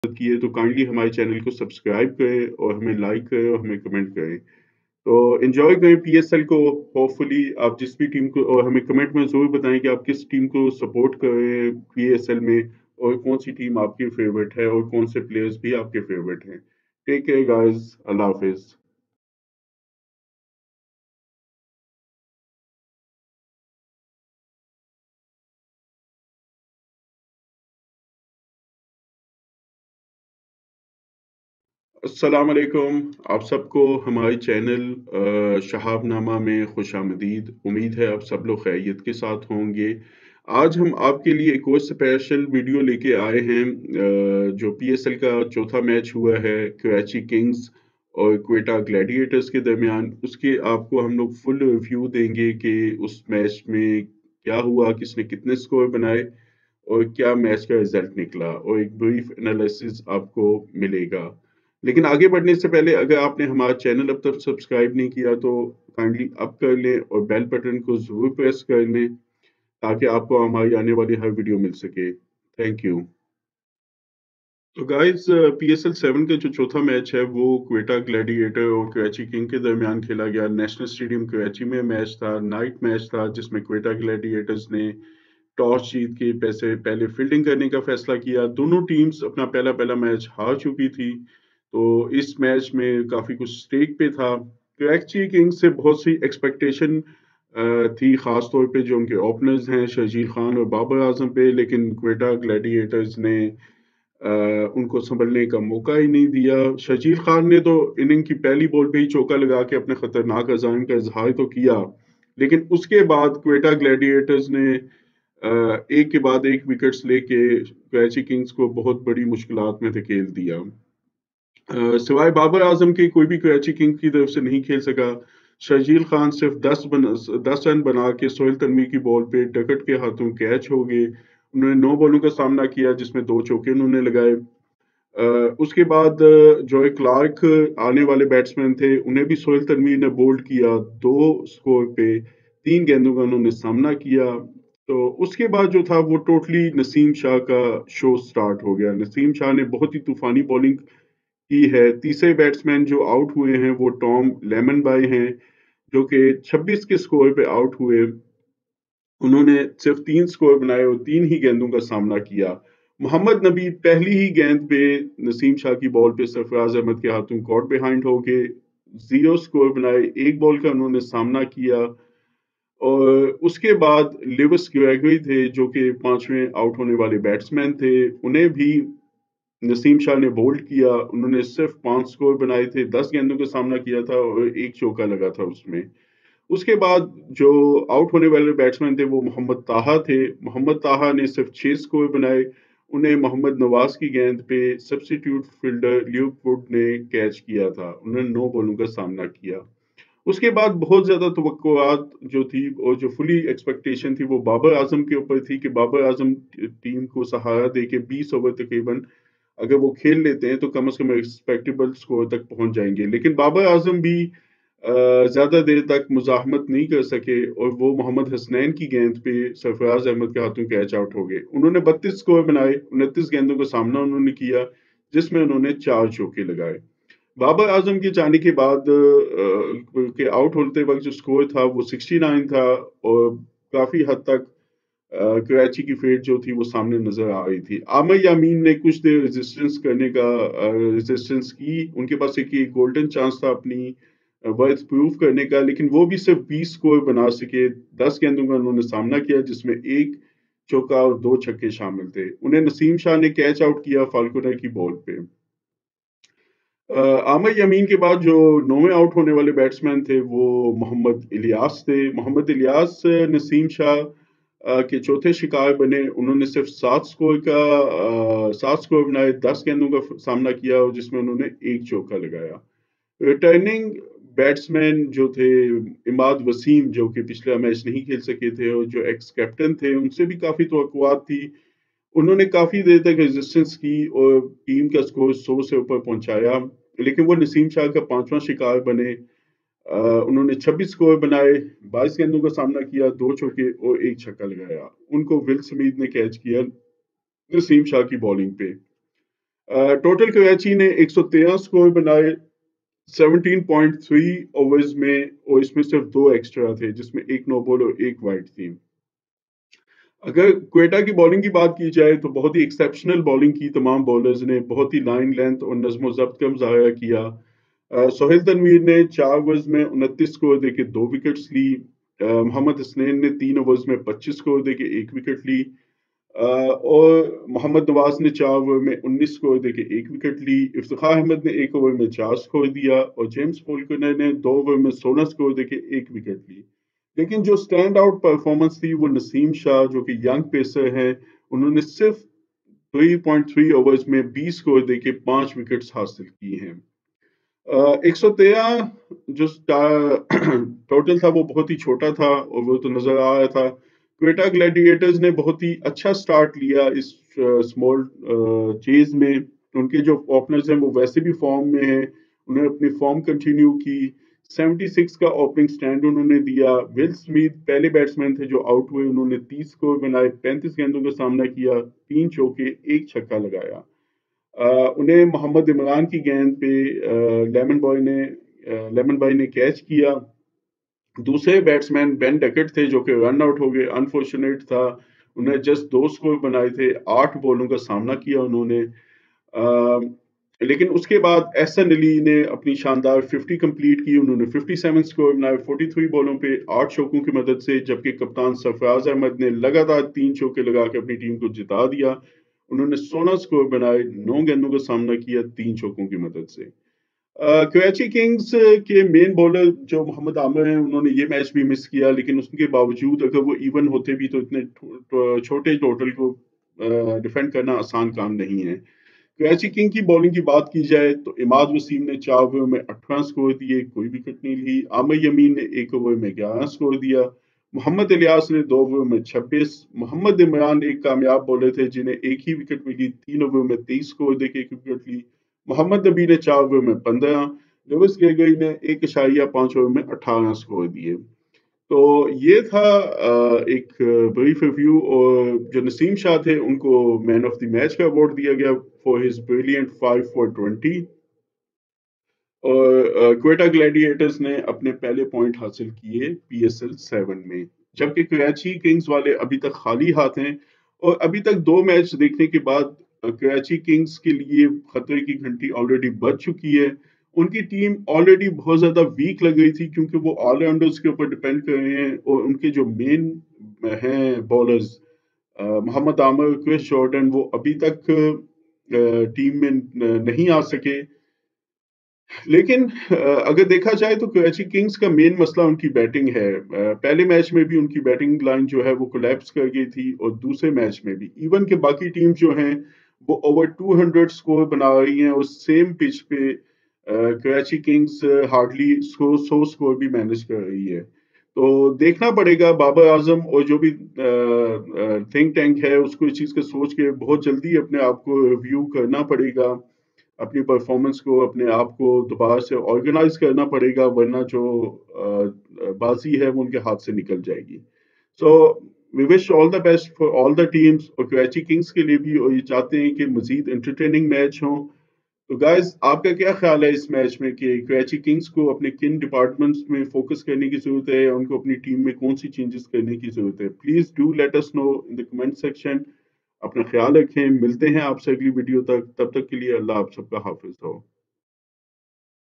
की है तो काइंडली हमारे चैनल को सब्सक्राइब करें और हमें लाइक करें और हमें कमेंट करें। तो एन्जॉय करें पीएसएल को। होपफुली आप जिस भी टीम को और हमें कमेंट में ज़रूर बताएँ कि आप किस टीम को सपोर्ट कर रहे हैं पीएसएल में और कौन-सी टीम आपकी फ़ेवरेट है और कौन से प्लेयर्स भी आपके फ़ेवरेट हैं। टेक केयर गाइस, अल्लाह हाफ़िज़। अस्सलाम वालेकुम, आप सबको हमारे चैनल शहाबनामा में खुशामदीद। उम्मीद है आप सब लोग खैरियत के साथ होंगे। आज हम आपके लिए एक और स्पेशल वीडियो लेके आए हैं जो पीएसएल का चौथा मैच हुआ है कराची किंग्स और क्वेटा ग्लैडिएटर्स के दरमियान। उसके आपको हम लोग फुल रिव्यू देंगे कि उस मैच में क्या हुआ, किसने कितने स्कोर बनाए और क्या मैच का रिजल्ट निकला और एक ब्रीफ एनालिसिस आपको मिलेगा। लेकिन आगे बढ़ने से पहले अगर आपने हमारा चैनल अब तक सब्सक्राइब नहीं किया तो काइंडली अब कर लें और बेल बटन को ज़रूर प्रेस कर लें ताकि आपको हमारी आने वाली हर वीडियो मिल सके। Thank you. तो गाइस पीएसएल 7 का जो चौथा मैच है वो क्वेटा ग्लैडिएटर और कराची किंग के दरमियान खेला गया। नेशनल स्टेडियम कराची में मैच था, नाइट मैच था जिसमें क्वेटा ग्लैडिएटर्स ने टॉस जीत के पैसे पहले फील्डिंग करने का फैसला किया। दोनों टीम्स अपना पहला-पहला मैच हार चुकी थी, तो इस मैच में काफ़ी कुछ स्टेक पे था। कराची किंग्स से बहुत सी एक्सपेक्टेशन थी, ख़ास तौर पे जो उनके ओपनर्स हैं शर्जील खान और बाबर आज़म पे, लेकिन क्वेटा ग्लैडिएटर्स ने उनको सँभलने का मौका ही नहीं दिया। शर्जील खान ने तो इनिंग की पहली बॉल पे ही चौका लगा के अपने खतरनाक अज़ाइम का इज़हार तो किया, लेकिन उसके बाद क्वेटा ग्लैडिएटर्स ने एक के बाद एक विकेट्स लेके कराची किंग्स को बहुत बड़ी मुश्किलात में धकेल दिया। सिवाय बाबर आज़म के कोई भी कराची किंग्स की तरफ से नहीं खेल सका। शर्जील खान सिर्फ 10 रन बना के सोहेल तनवीर की बॉल पे डकट के हाथों कैच हो गए। उन्होंने 9 बॉलों का सामना किया जिसमें 2 चौके उन्होंने लगाए। उसके बाद जोए क्लार्क आने वाले बैट्समैन थे, उन्हें भी सोहेल तनवीर ने बोल्ड किया। 2 स्कोर पे 3 गेंदों का उन्होंने सामना किया। तो उसके बाद जो था वो टोटली नसीम शाह का शो स्टार्ट हो गया। नसीम शाह ने बहुत ही तूफ़ानी बॉलिंग की है। तीसरे बैट्समैन जो आउट हुए हैं वो टॉम लेमन बाय हैं, जो कि 26 के स्कोर पे आउट हुए। उन्होंने सिर्फ 3 स्कोर बनाए और 3 ही गेंदों का सामना किया। मोहम्मद नबी पहली ही गेंद पे नसीम शाह की बॉल पे सरफराज अहमद के हाथों कॉट बिहाइंड हो गए। 0 स्कोर बनाए, 1 बॉल का उन्होंने सामना किया और उसके बाद लिविस ग्रेगरी थे जो कि 5वें आउट होने वाले बैट्समैन थे। उन्हें भी नसीम शाह ने बोल्ड किया। उन्होंने सिर्फ 5 स्कोर बनाए थे, 10 गेंदों का सामना किया था और 1 चौका लगा था उसमें। उसके बाद जो आउट होने वाले बैट्समैन थे वो मोहम्मद ताहा थे। मोहम्मद ताहा ने सिर्फ 6 स्कोर बनाए। उन्हें मोहम्मद नवाज की गेंद पे सब्स्टिट्यूट फील्डर ल्यूक वुड ने कैच किया था। उन्होंने 9 बॉलों का सामना किया। उसके बाद बहुत ज़्यादा तवक्कुआत जो थी और जो फुली एक्सपेक्टेशन थी वो बाबर आज़म के ऊपर थी कि बाबर आज़म टीम को सहारा देके 20 ओवर तकरीबन अगर वो खेल लेते हैं तो कम से कम रिस्पेक्टेबल स्कोर तक पहुंच जाएंगे। लेकिन बाबर आजम भी ज्यादा देर तक मुजाहमत नहीं कर सके और वो मोहम्मद हसनैन की गेंद पे सरफराज अहमद के हाथों कैच आउट हो गए। उन्होंने 32 स्कोर बनाए, 29 गेंदों का सामना उन्होंने किया जिसमें उन्होंने 4 चौके लगाए। बाबर आजम के जाने के बाद के आउट होते वक्त जो स्कोर था वो 69 था और काफी हद तक कराची की फेट जो थी वो सामने नजर आ रही थी। आमिर यामीन ने कुछ देर रेजिस्टेंस की। उनके पास एक गोल्डन चांस था अपनी वर्थ प्रूव करने का, लेकिन वो भी सिर्फ 20 स्कोर बना सके। 10 गेंदों का उन्होंने सामना किया जिसमें एक चौका और 2 छक्के शामिल थे। उन्हें नसीम शाह ने कैच आउट किया फाल्कोनर की बॉल पे। आमिर यमीन के बाद जो 9वें आउट होने वाले बैट्समैन थे वो मोहम्मद इलियास थे। मोहम्मद इलियास नसीम शाह के चौथे शिकार बने। उन्होंने सिर्फ 7 स्कोर बनाए, 10 गेंदों का सामना किया और जिसमें उन्होंने एक चौका लगाया। रिटर्निंग बैट्समैन जो थे इमाद वसीम जो कि पिछला मैच नहीं खेल सके थे और जो एक्स कैप्टन थे उनसे भी काफी तवक्कुआत थी। उन्होंने काफी देर तक रेजिस्टेंस की और टीम का स्कोर 100 से ऊपर पहुंचाया, लेकिन वो नसीम शाह का 5वां शिकार बने। उन्होंने 26 स्कोर बनाए, 22 गेंदों का सामना किया, 2 चौके और 1 छक्का लगाया। उनको विल स्मिथ ने कैच किया नसीम शाह की बॉलिंग पे। टोटल कराची ने 113 स्कोर बनाए 17.3 ओवर्स में, और इसमें सिर्फ 2 एक्स्ट्रा थे जिसमें एक नो बॉल और एक वाइड थी। अगर क्वेटा की बॉलिंग की बात की जाए तो बहुत ही एक्सेप्शनल बॉलिंग की तमाम बॉलर्स ने, बहुत ही लाइन लेंथ और नज़्म ज़ब्त का मुज़ाहरा किया। सोहेल तनवीर ने 4 ओवर्स में 29 स्कोर देके 2 विकेट्स ली। मोहम्मद हसनैन ने 3 ओवर्स में 25 स्कोर देके 1 विकेट ली। और मोहम्मद नवाज ने 4 ओवर में 19 स्कोर देके 1 विकेट ली। इफ्तिखार अहमद ने 1 ओवर में 4 स्कोर दिया और जेम्स फोल्कनर ने 2 ओवर में 16 स्कोर देके 1 विकेट ली। लेकिन जो स्टैंड आउट परफॉर्मेंस थी वो नसीम शाह, जो कि यंग पेसर हैं, उन्होंने सिर्फ 3.3 ओवर्स में 20 स्कोर देके 5 विकेट्स हासिल की हैं। 113 जो टोटल था वो बहुत ही छोटा था और वो तो नजर आ रहा था। क्वेटा ग्लैडिएटर्स ने बहुत ही अच्छा स्टार्ट लिया इस स्मॉल चेज में। उनके जो ओपनर्स हैं वो वैसे भी फॉर्म में हैं, उन्होंने अपनी फॉर्म कंटिन्यू की। 76 का ओपनिंग स्टैंड उन्होंने दिया। विल स्मिथ पहले बैट्समैन थे जो आउट हुए, उन्होंने 30 स्कोर बनाए, 35 गेंदों का सामना किया, 3 चौके, 1 छक्का लगाया। उन्हें मोहम्मद इमरान की गेंद पे लेमन बॉय ने कैच किया। दूसरे बैट्समैन बेन डकेट थे जो कि रन आउट हो गए, अनफॉर्चुनेट था। उन्हें जस्ट 2 स्कोर बनाए थे, 8 बॉलों का सामना किया उन्होंने। लेकिन उसके बाद एहसन अली ने अपनी शानदार 50 कंप्लीट की, उन्होंने 57 स्कोर बनाए 43 बॉलों पे 8 चौकों की मदद से, जबकि कप्तान सरफराज अहमद ने लगातार 3 चौके लगा के अपनी टीम को जिता दिया। उन्होंने 16 स्कोर बनाए, 9 गेंदों का सामना किया 3 चौकों की मदद से। कराची किंग्स के मेन बॉलर जो मोहम्मद आमिर हैं, उन्होंने ये मैच भी मिस किया, लेकिन उसके बावजूद अगर वो इवन होते भी तो इतने छोटे टोटल को डिफेंड करना आसान काम नहीं है। कराची किंग की बॉलिंग की बात की जाए तो इमाद वसीम ने 4 ओवर में 18 स्कोर दिए, कोई विकेट नहीं ली। आमिर यमीन ने 1 ओवर में 11 स्कोर दिया। मोहम्मद इलियास ने 2 ओवर में 26। मोहम्मद इमरान एक कामयाब बॉलर थे जिन्हें एक ही विकेट मिली, 3 ओवर में 23 स्कोर देके 1 विकेट ली। मोहम्मद नबी ने 4 ओवर में 15। लुइस गेगई ने 1.5 ओवर में 18 स्कोर दिए। तो ये था एक ब्रीफ रिव्यू, और जो नसीम शाह थे उनको मैन ऑफ द मैच का अवार्ड दिया गया फॉर हिज ब्रिलियंट 5 फॉर 20। और क्वेटा ग्लैडिएटर्स ने अपने पहले पॉइंट हासिल किए पीएसएल 7 में, जबकि कराची किंग्स वाले अभी तक खाली हाथ हैं। और अभी तक 2 मैच देखने के बाद कराची किंग्स के लिए खतरे की घंटी ऑलरेडी बज चुकी है। उनकी टीम ऑलरेडी बहुत ज्यादा वीक लग रही थी क्योंकि वो ऑलराउंडर्स के ऊपर डिपेंड कर रहे हैं, और उनके जो मेन हैं bowlers Mohammad Amir, Chris Jordan, वो अभी तक टीम में नहीं आ सके। लेकिन अगर देखा जाए तो कराची किंग्स का मेन मसला उनकी बैटिंग है। पहले मैच में भी उनकी बैटिंग लाइन जो है वो कोलैप्स कर गई थी, और दूसरे मैच में भी इवन के बाकी टीम जो हैं वो ओवर 200 स्कोर बना रही हैं, और सेम पिच पे कराची किंग्स हार्डली 100 स्कोर भी मैनेज कर रही है। तो देखना पड़ेगा, बाबर आजम और जो भी थिंक टैंक है उसको इस चीज़ का सोच के बहुत जल्दी अपने आप को रिव्यू करना पड़ेगा। अपनी परफॉर्मेंस को, अपने आप को दोबारा से ऑर्गेनाइज करना पड़ेगा, वरना जो बाजी है वो उनके हाथ से निकल जाएगी। So we wish all the best for all the teams, और कराची किंग्स के लिए भी, और ये चाहते हैं कि मजीद इंटरटेनिंग मैच हो। तो गाइस, आपका क्या ख्याल है इस मैच में कि कराची किंग्स को अपने किन डिपार्टमेंट्स में फोकस करने की जरूरत है, या उनको अपनी टीम में कौन सी चेंजेस करने की जरूरत है? Please do let us know in the comment section. अपना ख्याल रखें, मिलते हैं आपसे अगली वीडियो तक, तब तक के लिए अल्लाह आप सबका हाफिज हो।